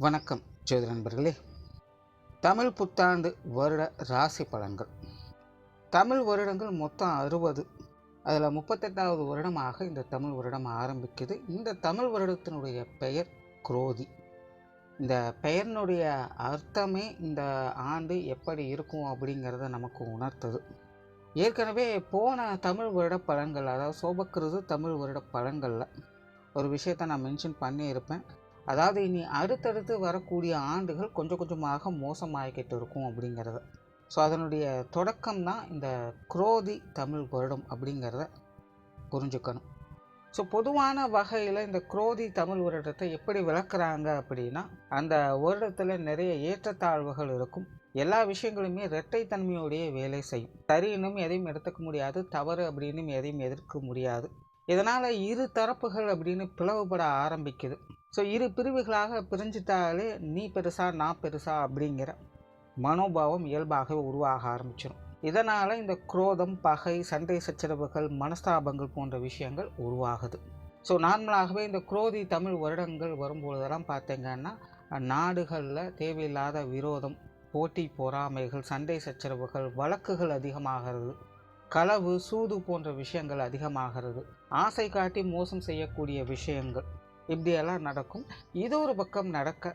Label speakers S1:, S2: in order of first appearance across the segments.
S1: வணக்கம் ஜோதி நண்பர்களே. தமிழ் புத்தாண்டு வருட ராசி பலன்கள். தமிழ் வருடங்கள் மொத்தம் 60. அதில் 38வது வருடமாக இந்த தமிழ் வருடம் ஆரம்பிக்குது. இந்த தமிழ் வருடத்தினுடைய பெயர் குரோதி. இந்த பெயரினுடைய அர்த்தமே இந்த ஆண்டு எப்படி இருக்கும் அப்படிங்கிறத நமக்கு உணர்த்துது. ஏற்கனவே போன தமிழ் வருட பலன்கள், அதாவது சோபக்கிருது தமிழ் வருட பலன்களில் ஒரு விஷயத்தை நான் மென்ஷன் பண்ணியிருப்பேன். அதாவது இனி அடுத்தடுத்து வரக்கூடிய ஆண்டுகள் கொஞ்சம் கொஞ்சமாக மோசமாகிக்கிட்டு இருக்கும் அப்படிங்கிறத. ஸோ அதனுடைய தொடக்கம் தான் இந்த குரோதி தமிழ் வருடம் அப்படிங்கிறத புரிஞ்சுக்கணும். ஸோ பொதுவான வகையில் இந்த குரோதி தமிழ் வருடத்தை எப்படி விளக்குறாங்க அப்படின்னா, அந்த வருடத்தில் நிறைய ஏற்றத்தாழ்வுகள் இருக்கும். எல்லா விஷயங்களுமே இரட்டைத்தன்மையோடைய வேலை செய்யும். சரின்னும் எதையும் எடுத்துக்க முடியாது, தவறு அப்படின்னு எதையும் எதிர்க்க முடியாது. இதனால் இரு தரப்புகள் அப்படின்னு பிளவுபட ஆரம்பிக்குது. ஸோ இரு பிரிவுகளாக பிரிஞ்சிட்டாலே நீ பெருசா நான் பெருசா அப்படிங்கிற மனோபாவம் இயல்பாகவே உருவாக ஆரம்பிச்சிடும். இதனால் இந்த குரோதம், பகை, சண்டை சச்சரவுகள், மனஸ்தாபங்கள் போன்ற விஷயங்கள் உருவாகுது. ஸோ நார்மலாகவே இந்த குரோதி தமிழ் வருடங்கள் வரும்பொழுதெல்லாம் பார்த்தீங்கன்னா நாடுகளில் தேவையில்லாத விரோதம், போட்டி பொறாமைகள், சண்டை சச்சரவுகள், வழக்குகள் அதிகமாகிறது. களவு, சூது போன்ற விஷயங்கள் அதிகமாகிறது. ஆசை காட்டி மோசம் செய்யக்கூடிய விஷயங்கள் இப்படியெல்லாம் நடக்கும். இது ஒரு பக்கம் நடக்க,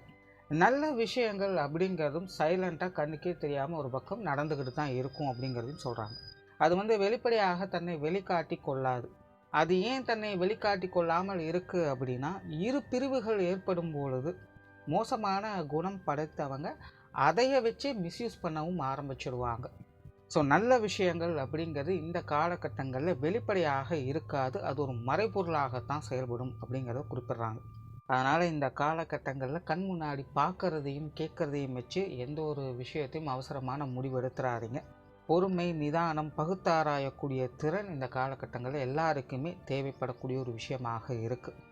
S1: நல்ல விஷயங்கள் அப்படிங்கிறதும் சைலண்ட்டாக கண்ணுக்கே தெரியாமல் ஒரு பக்கம் நடந்துக்கிட்டு தான் இருக்கும் அப்படிங்கிறதையும் சொல்கிறாங்க. அது வெளிப்படையாக தன்னை வெளிக்காட்டி கொள்ளாது. அது ஏன் தன்னை வெளிக்காட்டி கொள்ளாமல் இருக்குது அப்படின்னா, இரு பிரிவுகள் ஏற்படும் பொழுது மோசமான குணம் படைத்தவங்க அதைய வச்சு மிஸ்யூஸ் பண்ணவும் ஆரம்பிச்சிடுவாங்க. ஸோ நல்ல விஷயங்கள் அப்படிங்கிறது இந்த காலகட்டங்களில் வெளிப்படையாக இருக்காது. அது ஒரு மறைபொருளாகத்தான் செயல்படும் அப்படிங்கிறத குறிப்பிட்றாங்க. அதனால் இந்த காலகட்டங்களில் கண் முன்னாடி பார்க்குறதையும் கேட்குறதையும் வச்சு எந்த ஒரு விஷயத்தையும் அவசரமான முடிவெடுத்துறாதீங்க. பொறுமை, நிதானம், பகுத்தாராயக்கூடிய திறன் இந்த காலகட்டங்களில் எல்லாருக்குமே தேவைப்படக்கூடிய ஒரு விஷயமாக இருக்குது.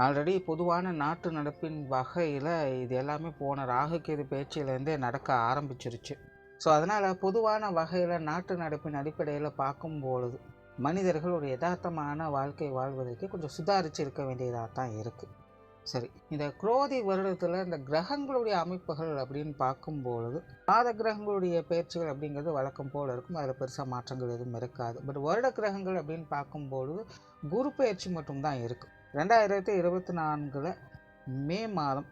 S1: ஆல்ரெடி பொதுவான நாட்டு நடப்பின் வகையில் இது எல்லாமே போன ராகுகேது பேச்சிலேருந்தே நடக்க ஆரம்பிச்சிருச்சு. ஸோ அதனால் பொதுவான வகையில் நாட்டு நடப்பின் அடிப்படையில் பார்க்கும்பொழுது மனிதர்கள் ஒரு யதார்த்தமான வாழ்க்கை வாழ்வதற்கு கொஞ்சம் சுதாரித்து இருக்க வேண்டியதாக தான் இருக்குது. சரி, இந்த குரோதி வருடத்தில் இந்த கிரகங்களுடைய அமைப்புகள் அப்படின்னு பார்க்கும்பொழுது மாத கிரகங்களுடைய பயிற்சிகள் அப்படிங்கிறது வழக்கம் போல் இருக்கும். அதில் பெருசாக மாற்றங்கள் எதுவும் இருக்காது. பட் வருட கிரகங்கள் அப்படின்னு பார்க்கும்பொழுது குரு பயிற்சி மட்டும்தான் இருக்குது. 2024 மே மாதம்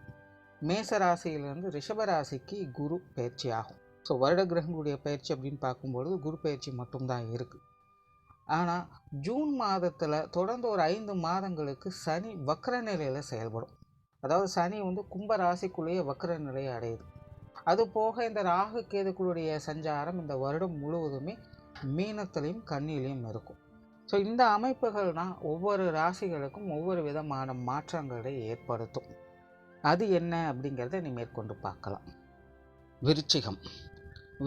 S1: மேசராசியிலிருந்து ரிஷபராசிக்கு குரு பயிற்சி ஆகும். ஸோ வருட கிரகங்களுடைய பயிற்சி அப்படின்னு பார்க்கும்பொழுது குரு பயிற்சி மட்டும்தான் இருக்குது. ஆனால் ஜூன் மாதத்தில் தொடர்ந்து ஒரு 5 மாதங்களுக்கு சனி வக்ர நிலையில் செயல்படும். அதாவது சனி கும்ப ராசிக்குள்ளேயே வக்ர நிலையை அடையுது. அது போக இந்த ராகு கேதுக்களுடைய சஞ்சாரம் இந்த வருடம் முழுவதுமே மீனத்திலையும் கன்னியிலையும் இருக்கும். ஸோ இந்த அமைப்புகள் தான் ஒவ்வொரு ராசிகளுக்கும் ஒவ்வொரு விதமான மாற்றங்களை ஏற்படுத்தும். அது என்ன அப்படிங்கிறத நீ மேற்கொண்டு பார்க்கலாம்.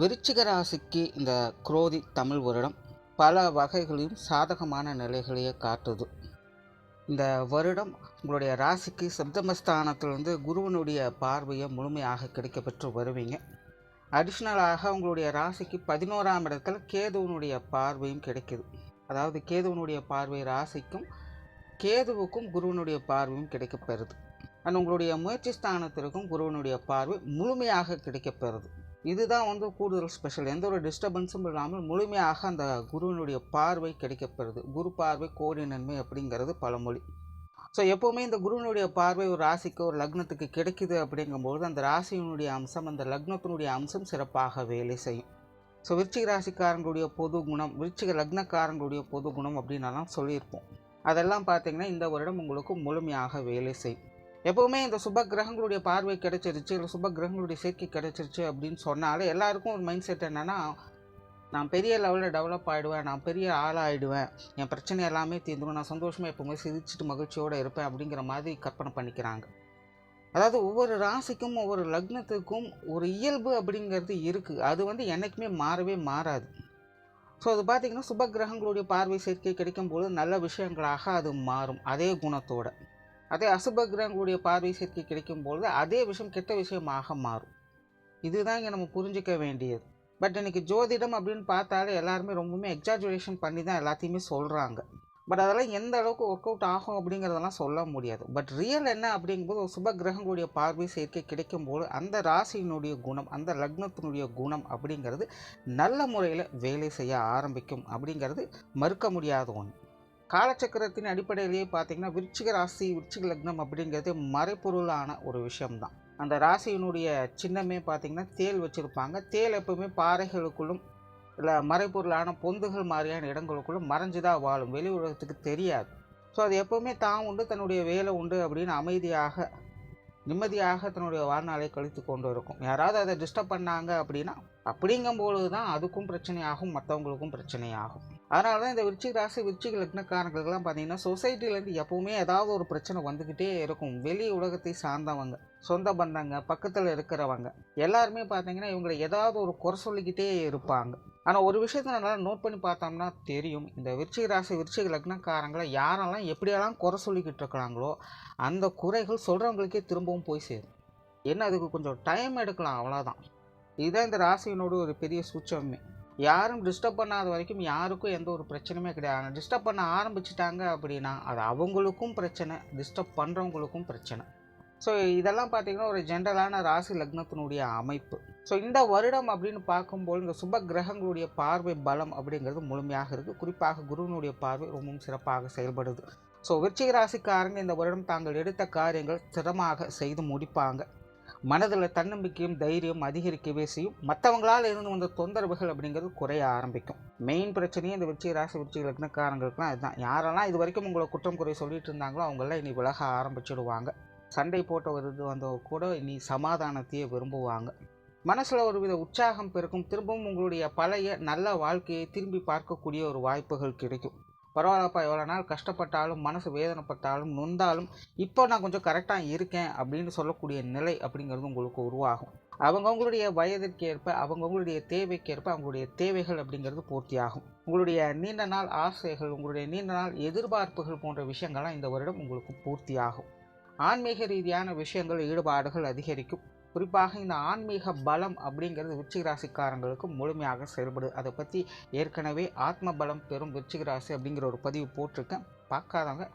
S1: விருச்சிக ராசிக்கு இந்த குரோதி தமிழ் வருடம் பல வகைகளிலும் சாதகமான நிலைகளையே காட்டுது. இந்த வருடம் உங்களுடைய ராசிக்கு சப்தமஸ்தானத்திலிருந்து குருவனுடைய பார்வையை முழுமையாக கிடைக்கப்பெற்று வருவீங்க. அடிஷ்னலாக உங்களுடைய ராசிக்கு 11ஆம் இடத்துல கேதுவனுடைய பார்வையும் கிடைக்குது. அதாவது கேதுவனுடைய பார்வை ராசிக்கும் கேதுவுக்கும் குருவனுடைய பார்வையும் கிடைக்கப்பெறுது. அண்ட் உங்களுடைய முயற்சி ஸ்தானத்திற்கும் குருவனுடைய பார்வை முழுமையாக கிடைக்கப்பெறுது. இதுதான் கூடுதல் ஸ்பெஷல். எந்த ஒரு டிஸ்டர்பன்ஸும் இல்லாமல் முழுமையாக அந்த குருவினுடைய பார்வை கிடைக்கப்பெறுது. குரு பார்வை கோடி நன்மை அப்படிங்கிறது பழமொழி. ஸோ எப்போவுமே இந்த குருவினுடைய பார்வை ஒரு ராசிக்கு ஒரு லக்னத்துக்கு கிடைக்குது அப்படிங்கும்போது அந்த ராசியினுடைய அம்சம், அந்த லக்னத்தினுடைய அம்சம் சிறப்பாக வேலை செய்யும். ஸோ விருச்சிக ராசிக்காரங்களுடைய பொது குணம், விருச்சிக லக்னக்காரங்களுடைய பொது குணம் அப்படின்னலாம் சொல்லியிருப்போம். அதெல்லாம் பார்த்திங்கன்னா இந்த வருடம் உங்களுக்கு முழுமையாக வேலை செய்யும். எப்போவுமே இந்த சுப கிரகங்களுடைய பார்வை கிடைச்சிருச்சு, இல்லை சுப கிரகங்களுடைய சேர்க்கை கிடைச்சிருச்சு அப்படின்னு சொன்னாலே எல்லாருக்கும் ஒரு மைண்ட் செட் என்னென்னா, நான் பெரிய லெவலில் டெவலப் ஆகிடுவேன், நான் பெரிய ஆளாகிடுவேன், என் பிரச்சனை எல்லாமே தீர்ந்துடும், நான் சந்தோஷமாக எப்போவுமே சிரிச்சுட்டு மகிழ்ச்சியோடு இருப்பேன் அப்படிங்கிற மாதிரி கற்பனை பண்ணிக்கிறாங்க. அதாவது ஒவ்வொரு ராசிக்கும் ஒவ்வொரு லக்னத்துக்கும் ஒரு இயல்பு அப்படிங்கிறது இருக்குது. அது என்றைக்குமே மாறவே மாறாது. ஸோ அது பார்த்திங்கன்னா சுப கிரகங்களுடைய பார்வை சேர்க்கை கிடைக்கும்போது நல்ல விஷயங்களாக அது மாறும் அதே குணத்தோடு. அதே அசுப கிரகங்களுடைய பார்வை சேர்க்கை கிடைக்கும்பொழுது அதே விஷயம் கெட்ட விஷயமாக மாறும். இதுதான் இங்கே நம்ம புரிஞ்சிக்க வேண்டியது. பட் இன்றைக்கி ஜோதிடம் அப்படின்னு பார்த்தாலே எல்லாருமே ரொம்பவுமே எக்ஸாஜுரேஷன் பண்ணி தான் எல்லாத்தையுமே சொல்கிறாங்க. பட் அதெல்லாம் எந்த அளவுக்கு ஒர்க் அவுட் ஆகும் அப்படிங்கிறதெல்லாம் சொல்ல முடியாது. பட் ரியல் என்ன அப்படிங்கும்போது ஒரு சுப கிரகங்களுடைய பார்வை சேர்க்கை கிடைக்கும்போது அந்த ராசியினுடைய குணம், அந்த லக்னத்தினுடைய குணம் அப்படிங்கிறது நல்ல முறையில் வேலை செய்ய ஆரம்பிக்கும் அப்படிங்கிறது மறுக்க முடியாத ஒன்று. காலச்சக்கரத்தின் அடிப்படையிலேயே பார்த்தீங்கன்னா விருச்சிக ராசி, விருச்சிக லக்னம் அப்படிங்கிறது மறைப்பொருளான ஒரு விஷயம்தான். அந்த ராசியினுடைய சின்னமே பார்த்தீங்கன்னா தேள் வச்சுருப்பாங்க. தேள் எப்பவுமே பாறைகளுக்குள்ளும் இல்லை மறைப்பொருளான பொந்துகள் மாதிரியான இடங்களுக்குள்ளும் மறைஞ்சு தான் வாழும், வெளி உலகத்துக்கு தெரியாது. ஸோ அது எப்போவுமே தான் உண்டு, தன்னுடைய வேலை உண்டு அப்படின்னு அமைதியாக நிம்மதியாக தன்னுடைய வாழ்நாளை கழித்து கொண்டு இருக்கும். யாராவது அதை டிஸ்டர்ப் பண்ணாங்க அப்படின்னா அப்படிங்கும்பொழுது தான் அதுக்கும் பிரச்சனையாகும், மற்றவங்களுக்கும் பிரச்சனையாகும். அதனால தான் இந்த விருச்சிக ராசி, விருச்சிக லக்னக்காரங்களுக்கெல்லாம் பார்த்தீங்கன்னா சொசைட்டிலேருந்து எப்போவுமே ஏதாவது ஒரு பிரச்சனை வந்துக்கிட்டே இருக்கும். வெளி உலகத்தை சார்ந்தவங்க, சொந்த பந்தங்க, பக்கத்தில் இருக்கிறவங்க எல்லாருமே பார்த்தீங்கன்னா இவங்களை ஏதாவது ஒரு குறை சொல்லிக்கிட்டே இருப்பாங்க. ஆனால் ஒரு விஷயத்தை நல்லா நோட் பண்ணி பார்த்தோம்னா தெரியும், இந்த விருச்சிக ராசி, விருச்சிக லக்னக்காரங்களை யாரெல்லாம் எப்படியெல்லாம் குறை சொல்லிக்கிட்டு இருக்கிறாங்களோ அந்த குறைகள் சொல்கிறவங்களுக்கே திரும்பவும் போய் சேரும். என்ன அதுக்கு கொஞ்சம் டைம் எடுக்கலாம், அவ்வளோதான். இதுதான் இந்த ராசியினோட ஒரு பெரிய சூட்சமே. யாரும் டிஸ்டர்ப் பண்ணாத வரைக்கும் யாருக்கும் எந்த ஒரு பிரச்சனையுமே கிடையாது. ஆனால் டிஸ்டர்ப் பண்ண ஆரம்பிச்சிட்டாங்க அப்படின்னா அது அவங்களுக்கும் பிரச்சனை, டிஸ்டர்ப் பண்ணுறவங்களுக்கும் பிரச்சனை. ஸோ இதெல்லாம் பார்த்திங்கன்னா ஒரு ஜென்ரலான ராசி லக்னத்தினுடைய அமைப்பு. ஸோ இந்த வருடம் அப்படின்னு பார்க்கும்போது இந்த சுப கிரகங்களுடைய பார்வை பலம் அப்படிங்கிறது முழுமையாக இருக்குது. குறிப்பாக குருவினுடைய பார்வை ரொம்பவும் சிறப்பாக செயல்படுது. ஸோ விருச்சிக ராசிக்காரங்க இந்த வருடம் தாங்கள் எடுத்த காரியங்கள் திறமாக செய்து முடிப்பாங்க. மனதில் தன்னம்பிக்கையும் தைரியம் அதிகரிக்கவே செய்யும். மற்றவங்களால் இருந்து வந்த தொந்தரவுகள் அப்படிங்கிறது குறைய ஆரம்பிக்கும். மெயின் பிரச்சனையே இந்த விருச்சிக ராசி, விருச்சிக லக்னக்காரங்களுக்குலாம் இதுதான். யாரெல்லாம் இது வரைக்கும் உங்களை குற்றம் குறை சொல்லிட்டு இருந்தாங்களோ அவங்களாம் இனி விலக ஆரம்பிச்சிடுவாங்க. சண்டை போட்டு வந்தவங்க கூட இனி சமாதானத்தையே விரும்புவாங்க. மனசில் ஒரு வித உற்சாகம் பெருக்கும். திரும்பவும் உங்களுடைய பழைய நல்ல வாழ்க்கையை திரும்பி பார்க்கக்கூடிய ஒரு வாய்ப்புகள் கிடைக்கும். பரவாயில்லப்பா, எவ்வளோ நாள் கஷ்டப்பட்டாலும், மனசு வேதனைப்பட்டாலும், நொந்தாலும் இப்போ நான் கொஞ்சம் கரெக்டாக இருக்கேன் அப்படின்னு சொல்லக்கூடிய நிலை அப்படிங்கிறது உங்களுக்கு உருவாகும். அவங்கவுங்களுடைய வயதிற்கேற்ப, அவங்கவுங்களுடைய தேவைக்கேற்ப அவங்களுடைய தேவைகள் அப்படிங்கிறது பூர்த்தியாகும். உங்களுடைய நீண்ட நாள் ஆசைகள், உங்களுடைய நீண்ட நாள் எதிர்பார்ப்புகள் போன்ற விஷயங்கள்லாம் இந்த வருடம் உங்களுக்கு பூர்த்தியாகும். ஆன்மீக ரீதியான விஷயங்கள் ஈடுபாடுகள் அதிகரிக்கும். குறிப்பாக இந்த ஆன்மீக பலம் அப்படிங்கிறது விருச்சிக ராசிக்காரங்களுக்கு முழுமையாக செயல்படுது. அதை பற்றி ஏற்கனவே ஆத்ம பலம் பெறும் விருச்சிக ராசி அப்படிங்கிற ஒரு பதிவு போட்டிருக்கேன். பார்க்காதவங்க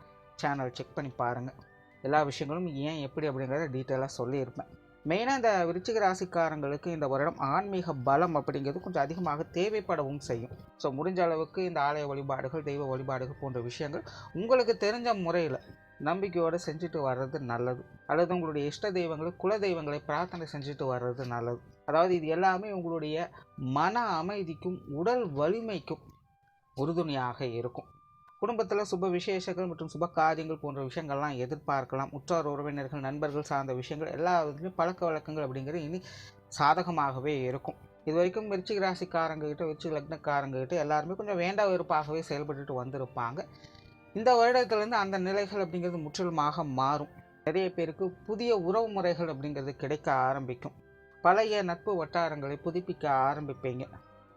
S1: சேனல் செக் பண்ணி பாருங்கள். எல்லா விஷயங்களும் ஏன் எப்படி அப்படிங்கிறத டீட்டெயிலாக சொல்லியிருப்பேன். மெயினாக இந்த விருச்சிக ராசிக்காரங்களுக்கு இந்த வருடம் ஆன்மீக பலம் அப்படிங்கிறது கொஞ்சம் அதிகமாக தேவைப்படவும் செய்யும். ஸோ முடிஞ்ச அளவுக்கு இந்த ஆலய வழிபாடுகள், தெய்வ வழிபாடுகள் போன்ற விஷயங்கள் உங்களுக்கு தெரிஞ்ச முறையில் நம்பிக்கையோடு செஞ்சுட்டு வர்றது நல்லது. அல்லது உங்களுடைய இஷ்ட தெய்வங்களை, குல தெய்வங்களை பிரார்த்தனை செஞ்சுட்டு வர்றது நல்லது. அதாவது இது எல்லாமே உங்களுடைய மன அமைதிக்கும் உடல் வலிமைக்கும் உறுதுணையாக இருக்கும். குடும்பத்தில் சுப விசேஷங்கள் மற்றும் சுப காரியங்கள் போன்ற விஷயங்கள்லாம் எதிர்பார்க்கலாம். உற்றார் உறவினர்கள், நண்பர்கள் சார்ந்த விஷயங்கள் எல்லாத்துலேயும் பழக்க வழக்கங்கள் அப்படிங்கிறது இனி சாதகமாகவே இருக்கும். இது வரைக்கும் விருச்சிக ராசிக்காரங்ககிட்ட, விருச்சிக லக்னக்காரங்ககிட்ட எல்லாருமே கொஞ்சம் வேண்டா வெறுப்பாகவே செயல்பட்டுட்டு வந்திருப்பாங்க. இந்த வருடத்துலேருந்து அந்த நிலைகள் அப்படிங்கிறது முற்றிலுமாக மாறும். நிறைய பேருக்கு புதிய உறவு முறைகள் அப்படிங்கிறது கிடைக்க ஆரம்பிக்கும். பழைய நட்பு வட்டாரங்களை புதுப்பிக்க ஆரம்பிப்பீங்க.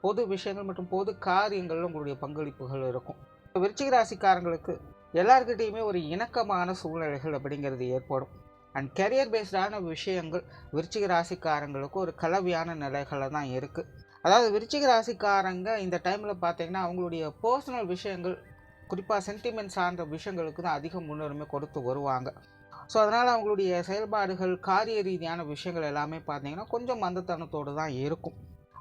S1: பொது விஷயங்கள் மற்றும் பொது காரியங்களில் உங்களுடைய பங்களிப்புகள் இருக்கும். விருச்சிக ராசிக்காரங்களுக்கு எல்லாருக்கிட்டையுமே ஒரு இணக்கமான சூழ்நிலைகள் அப்படிங்கிறது ஏற்படும். அண்ட் கெரியர் பேஸ்டான விஷயங்கள் விருச்சிக ராசிக்காரங்களுக்கு ஒரு கலவையான நிலைகளில் தான் இருக்குது. அதாவது விருச்சிக ராசிக்காரங்க இந்த டைமில் பார்த்தீங்கன்னா அவங்களுடைய பர்சனல் விஷயங்கள், குறிப்பாக சென்டிமெண்ட் சார்ந்த விஷயங்களுக்கு தான் அதிக முன்னுரிமை கொடுத்து வருவாங்க. ஸோ அதனால் அவங்களுடைய செயல்பாடுகள், காரிய ரீதியான விஷயங்கள் எல்லாமே பார்த்தீங்கன்னா கொஞ்சம் மந்தத்தனத்தோடு தான் இருக்கும்.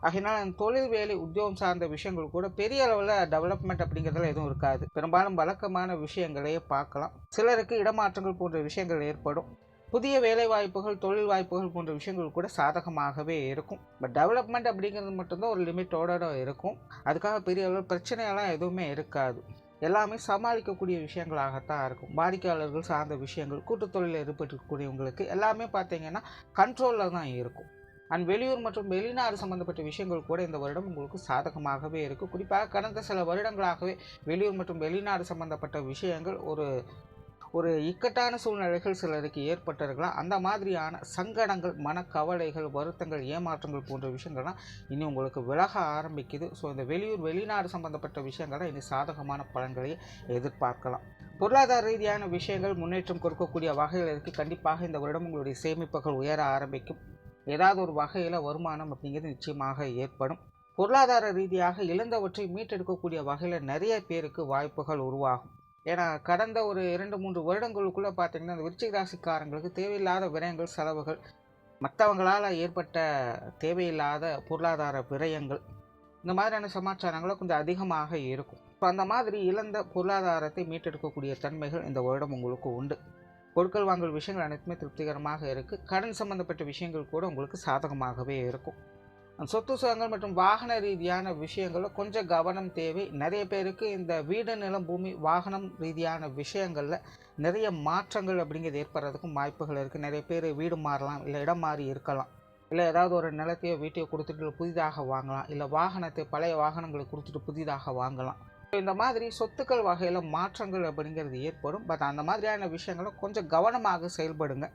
S1: ஆகையினால் தொழில், வேலை, உத்தியோகம் சார்ந்த விஷயங்கள் கூட பெரிய அளவில் டெவலப்மெண்ட் அப்படிங்கிறதுல எதுவும் இருக்காது. பெரும்பாலும் வழக்கமான விஷயங்களையே பார்க்கலாம். சிலருக்கு இடமாற்றங்கள் போன்ற விஷயங்கள் ஏற்படும். புதிய வேலை வாய்ப்புகள், தொழில் வாய்ப்புகள் போன்ற விஷயங்கள் கூட சாதகமாகவே இருக்கும். பட் டெவலப்மெண்ட் அப்படிங்கிறது மட்டும்தான் ஒரு லிமிட்டோட இருக்கும். அதுக்காக பெரிய அளவில் பிரச்சனையெல்லாம் எதுவுமே இருக்காது. எல்லாமே சமாளிக்கக்கூடிய விஷயங்களாகத்தான் இருக்கும். வாடிக்கையாளர்கள் சார்ந்த விஷயங்கள், கூட்டுத்தொழிலில் ஈடுபட்டுக்கூடியவங்களுக்கு எல்லாமே பார்த்தீங்கன்னா கண்ட்ரோலில் தான் இருக்கும். அண்ட் வெளியூர் மற்றும் வெளிநாடு சம்மந்தப்பட்ட விஷயங்கள் கூட இந்த வருடம் உங்களுக்கு சாதகமாகவே இருக்குது. குறிப்பாக கடந்த சில வருடங்களாகவே வெளியூர் மற்றும் வெளிநாடு சம்மந்தப்பட்ட விஷயங்கள் ஒரு இக்கட்டான சூழ்நிலைகள் சிலருக்கு ஏற்பட்டிருக்கலாம். அந்த மாதிரியான சங்கடங்கள், மனக்கவலைகள், வருத்தங்கள், ஏமாற்றங்கள் போன்ற விஷயங்கள்லாம் இனி உங்களுக்கு விலக ஆரம்பிக்குது. ஸோ இந்த வெளியூர் வெளிநாடு சம்பந்தப்பட்ட விஷயங்கள்லாம் இனி சாதகமான பலன்களை எதிர்பார்க்கலாம். பொருளாதார ரீதியான விஷயங்கள் முன்னேற்றம் கொடுக்கக்கூடிய வகையில் இருக்குது. கண்டிப்பாக இந்த வருடம் உங்களுடைய சேமிப்புகள் உயர ஆரம்பிக்கும். ஏதாவது ஒரு வகையில் வருமானம் அப்படிங்கிறது நிச்சயமாக ஏற்படும். பொருளாதார ரீதியாக இழந்தவற்றை மீட்டெடுக்கக்கூடிய வகையில் நிறைய பேருக்கு வாய்ப்புகள் உருவாகும். ஏன்னா கடந்த ஒரு 2-3 வருடங்களுக்குள்ளே பார்த்தீங்கன்னா இந்த விருச்சிக ராசிக்காரங்களுக்கு தேவையில்லாத விரயங்கள், செலவுகள், மற்றவங்களால் ஏற்பட்ட தேவையில்லாத பொருளாதார விரயங்கள், இந்த மாதிரியான சமாச்சாரங்களும் கொஞ்சம் அதிகமாக இருக்கும். இப்போ அந்த மாதிரி இழந்த பொருளாதாரத்தை மீட்டெடுக்கக்கூடிய தன்மைகள் இந்த வருடம் உங்களுக்கு உண்டு. பொருட்கள் வாங்கல் விஷயங்கள் அனைத்துமே திருப்திகரமாக இருக்குது. கடன் சம்பந்தப்பட்ட விஷயங்கள் கூட உங்களுக்கு சாதகமாகவே இருக்கும். சொத்து சுகங்கள் மற்றும் வாகன ரீதியான விஷயங்களில் கொஞ்சம் கவனம் தேவை. நிறைய பேருக்கு இந்த வீடு, நிலம், பூமி, வாகனம் ரீதியான விஷயங்களில் நிறைய மாற்றங்கள் அப்படிங்கிறது ஏற்படுறதுக்கும் வாய்ப்புகள் இருக்குது. நிறைய பேர் வீடு மாறலாம், இல்லை இடம் மாறி இருக்கலாம், இல்லை ஏதாவது ஒரு நிலத்தையோ வீட்டையோ கொடுத்துட்டு புதிதாக வாங்கலாம், இல்லை வாகனத்தை பழைய வாகனங்களை கொடுத்துட்டு புதிதாக வாங்கலாம். இந்த மாதிரி சொத்துக்கள் வகையில் மாற்றங்கள் அப்படிங்கிறது ஏற்படும். பட் அந்த மாதிரியான விஷயங்களை கொஞ்சம் கவனமாக செயல்படுங்க.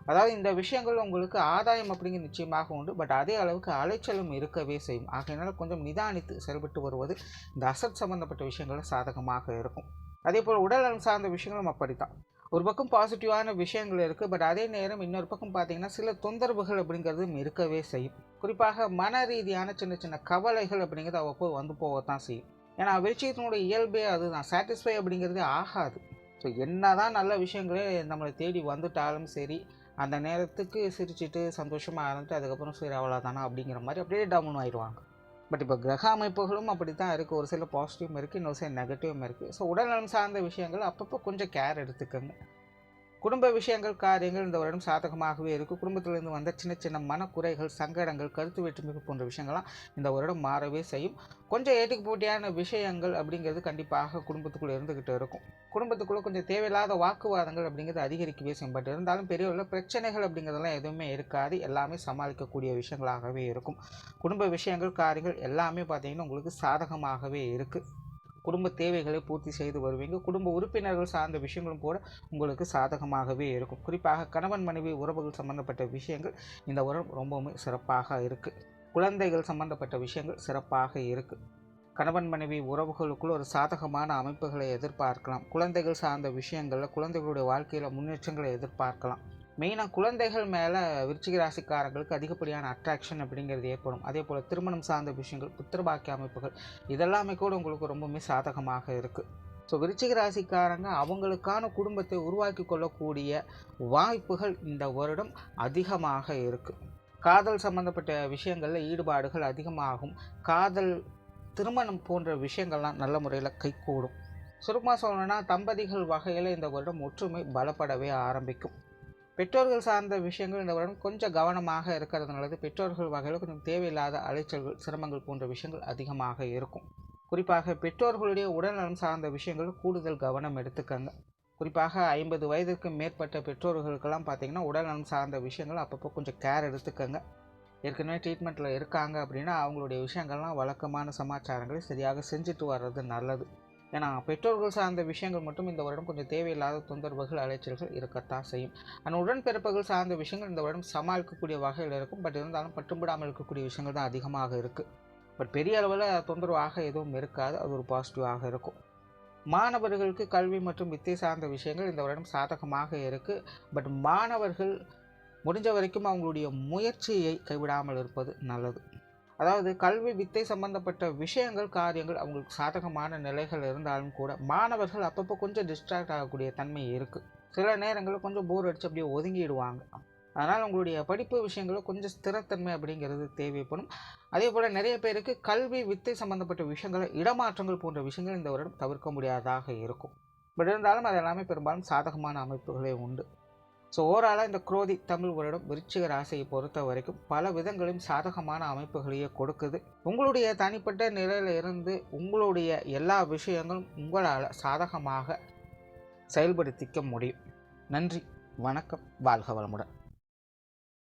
S1: அதாவது இந்த விஷயங்கள் உங்களுக்கு ஆதாயம் அப்படிங்கிறது நிச்சயமாக உண்டு. பட் அதே அளவுக்கு அலைச்சலும் இருக்கவே செய்யும். ஆகையினால கொஞ்சம் நிதானித்து செயல்பட்டு வருவது இந்த அசட் சம்பந்தப்பட்ட விஷயங்கள் சாதகமாக இருக்கும். அதே போல் உடல்நலம் சார்ந்த விஷயங்களும் அப்படித்தான். ஒரு பக்கம் பாசிட்டிவான விஷயங்கள் இருக்குது. பட் அதே நேரம் இன்னொரு பக்கம் பார்த்தீங்கன்னா சில தொந்தரவுகள் அப்படிங்கிறதும் இருக்கவே செய்யும். குறிப்பாக மன ரீதியான சின்ன சின்ன கவலைகள் அப்படிங்கிறது அவ்வப்போது வந்து போகத்தான் செய்யும். ஏன்னா விருச்சிகத்தினுடைய இயல்பே அதுதான். சாட்டிஸ்ஃபை அப்படிங்கிறதே ஆகாது. ஸோ என்ன தான் நல்ல விஷயங்களே நம்மளை தேடி வந்துட்டாலும் சரி, அந்த நேரத்துக்கு சிரிச்சுட்டு சந்தோஷமாக இருந்துட்டு அதுக்கப்புறம் சரி அவ்வளோதானா அப்படிங்கிற மாதிரி அப்படியே டவுன் ஆயிடுவாங்க. பட் இப்போ கிரக அமைப்புகளும் அப்படி தான் இருக்குது. ஒரு சில பாசிட்டிவும் இருக்குது, இன்னொரு சில நெகட்டிவும் இருக்குது. ஸோ உடல்நலம் சார்ந்த விஷயங்கள் அப்பப்போ கொஞ்சம் கேர் எடுத்துக்கோங்க. குடும்ப விஷயங்கள், காரியங்கள் இந்த வருடம் சாதகமாகவே இருக்குது. குடும்பத்திலிருந்து வந்த சின்ன சின்ன மனக்குறைகள், சங்கடங்கள், கருத்து வேற்றுமை போன்ற விஷயங்கள்லாம் இந்த வருடம் மாறவே செய்யும். கொஞ்சம் ஏட்டுக்கு போட்டியான விஷயங்கள் அப்படிங்கிறது கண்டிப்பாக குடும்பத்துக்குள்ளே இருந்துக்கிட்டு இருக்கும். குடும்பத்துக்குள்ளே கொஞ்சம் தேவையில்லாத வாக்குவாதங்கள் அப்படிங்கிறது அதிகரிக்கவே செய்யும். பட் இருந்தாலும் பெரிய உள்ள பிரச்சனைகள் அப்படிங்கிறதெல்லாம் எதுவுமே இருக்காது. எல்லாமே சமாளிக்கக்கூடிய விஷயங்களாகவே இருக்கும். குடும்ப விஷயங்கள், காரியங்கள் எல்லாமே பார்த்திங்கன்னா உங்களுக்கு சாதகமாகவே இருக்குது. குடும்ப தேவைகளை பூர்த்தி செய்து வருவீங்க. குடும்ப உறுப்பினர்கள் சார்ந்த விஷயங்களும் கூட உங்களுக்கு சாதகமாகவே இருக்கும். குறிப்பாக கணவன் மனைவி உறவுகள் சம்பந்தப்பட்ட விஷயங்கள் இந்த வருடம் ரொம்பவுமே சிறப்பாக இருக்குது. குழந்தைகள் சம்பந்தப்பட்ட விஷயங்கள் சிறப்பாக இருக்குது. கணவன் மனைவி உறவுகளுக்குள் ஒரு சாதகமான அமைப்புகளை எதிர்பார்க்கலாம். குழந்தைகள் சார்ந்த விஷயங்களில் குழந்தைகளுடைய வாழ்க்கையில் முன்னேற்றங்களை எதிர்பார்க்கலாம். மெயினாக குழந்தைகள் மேலே விருச்சிக ராசிக்காரங்களுக்கு அதிகப்படியான அட்ராக்ஷன் அப்படிங்கிறது ஏற்படும். அதே போல் திருமணம் சார்ந்த விஷயங்கள், புத்திரபாக்கிய அமைப்புகள் இதெல்லாமே கூட உங்களுக்கு ரொம்பவுமே சாதகமாக இருக்குது. ஸோ விருச்சிக ராசிக்காரங்க அவங்களுக்கான குடும்பத்தை உருவாக்கி கொள்ளக்கூடிய வாய்ப்புகள் இந்த வருடம் அதிகமாக இருக்குது. காதல் சம்பந்தப்பட்ட விஷயங்களில் ஈடுபாடுகள் அதிகமாகும். காதல், திருமணம் போன்ற விஷயங்கள்லாம் நல்ல முறையில் கைகூடும். சுருக்கமாக சொல்லணும்னா தம்பதிகள் வகையில் இந்த வருடம் ஒற்றுமை பலப்படவே ஆரம்பிக்கும். பெற்றோர்கள் சார்ந்த விஷயங்கள் இந்த வருடம் கொஞ்சம் கவனமாக இருக்கிறதுனால பெற்றோர்கள் வகையில் கொஞ்சம் தேவையில்லாத அலைச்சல்கள், சிரமங்கள் போன்ற விஷயங்கள் அதிகமாக இருக்கும். குறிப்பாக பெற்றோர்களுடைய உடல்நலம் சார்ந்த விஷயங்கள் கூடுதல் கவனம் எடுத்துக்கங்க. குறிப்பாக 50 வயதுக்கு மேற்பட்ட பெற்றோர்களுக்கெல்லாம் பார்த்திங்கன்னா உடல்நலம் சார்ந்த விஷயங்கள் அப்பப்போ கொஞ்சம் கேர் எடுத்துக்கங்க. ஏற்கனவே ட்ரீட்மெண்ட்டில் இருக்காங்க அப்படின்னா அவங்களுடைய விஷயங்கள்லாம் வழக்கமான சமாச்சாரங்களை சரியாக செஞ்சுட்டு வர்றது நல்லது. ஏன்னா பெற்றோர்கள் சார்ந்த விஷயங்கள் மட்டும் இந்த வருடம் கொஞ்சம் தேவையில்லாத தொந்தரவுகள், அலைச்சல்கள் இருக்கத்தான் செய்யும். ஆனால் உடன்பிறப்புகள் சார்ந்த விஷயங்கள் இந்த வருடம் சமாளிக்கக்கூடிய வகையில் இருக்கும். பட் இருந்தாலும் பட்டும்படாமல் இருக்கக்கூடிய விஷயங்கள் தான் அதிகமாக இருக்குது. பட் பெரிய அளவில் தொந்தரவாக எதுவும் இருக்காது. அது ஒரு பாசிட்டிவாக இருக்கும். மாணவர்களுக்கு கல்வி மற்றும் வித்தை சார்ந்த விஷயங்கள் இந்த வருடம் சாதகமாக இருக்குது. பட் மாணவர்கள் முடிஞ்ச வரைக்கும் அவங்களுடைய முயற்சியை கைவிடாமல் இருப்பது நல்லது. அதாவது கல்வி, வித்தை சம்பந்தப்பட்ட விஷயங்கள், காரியங்கள் அவங்களுக்கு சாதகமான நிலைகள் இருந்தாலும் கூட மாணவர்கள் அப்பப்போ கொஞ்சம் டிஸ்ட்ராக்ட் ஆகக்கூடிய தன்மை இருக்குது. சில நேரங்களில் கொஞ்சம் போர் அடித்து அப்படியே ஒதுங்கிடுவாங்க. அதனால் உங்களுடைய படிப்பு விஷயங்களில் கொஞ்சம் ஸ்திரத்தன்மை அப்படிங்கிறது தேவைப்படும். அதே போல் நிறைய பேருக்கு கல்வி, வித்தை சம்பந்தப்பட்ட விஷயங்களை இடமாற்றங்கள் போன்ற விஷயங்கள் இந்த வருடம் தவிர்க்க முடியாதாக இருக்கும். பட் இருந்தாலும் அது எல்லாமே பெரும்பாலும் சாதகமான அமைப்புகளே உண்டு. ஸோ ஓவராலாக இந்த குரோதி தமிழ் வருடம் விருச்சிக ராசியை பொறுத்த வரைக்கும் பல விதங்களையும் சாதகமான அமைப்புகளையே கொடுக்குது. உங்களுடைய தனிப்பட்ட நிலையில் இருந்து உங்களுடைய எல்லா விஷயங்களும் உங்களால் சாதகமாக செயல்படுத்திக்க முடியும். நன்றி, வணக்கம், வாழ்க வளமுடன்.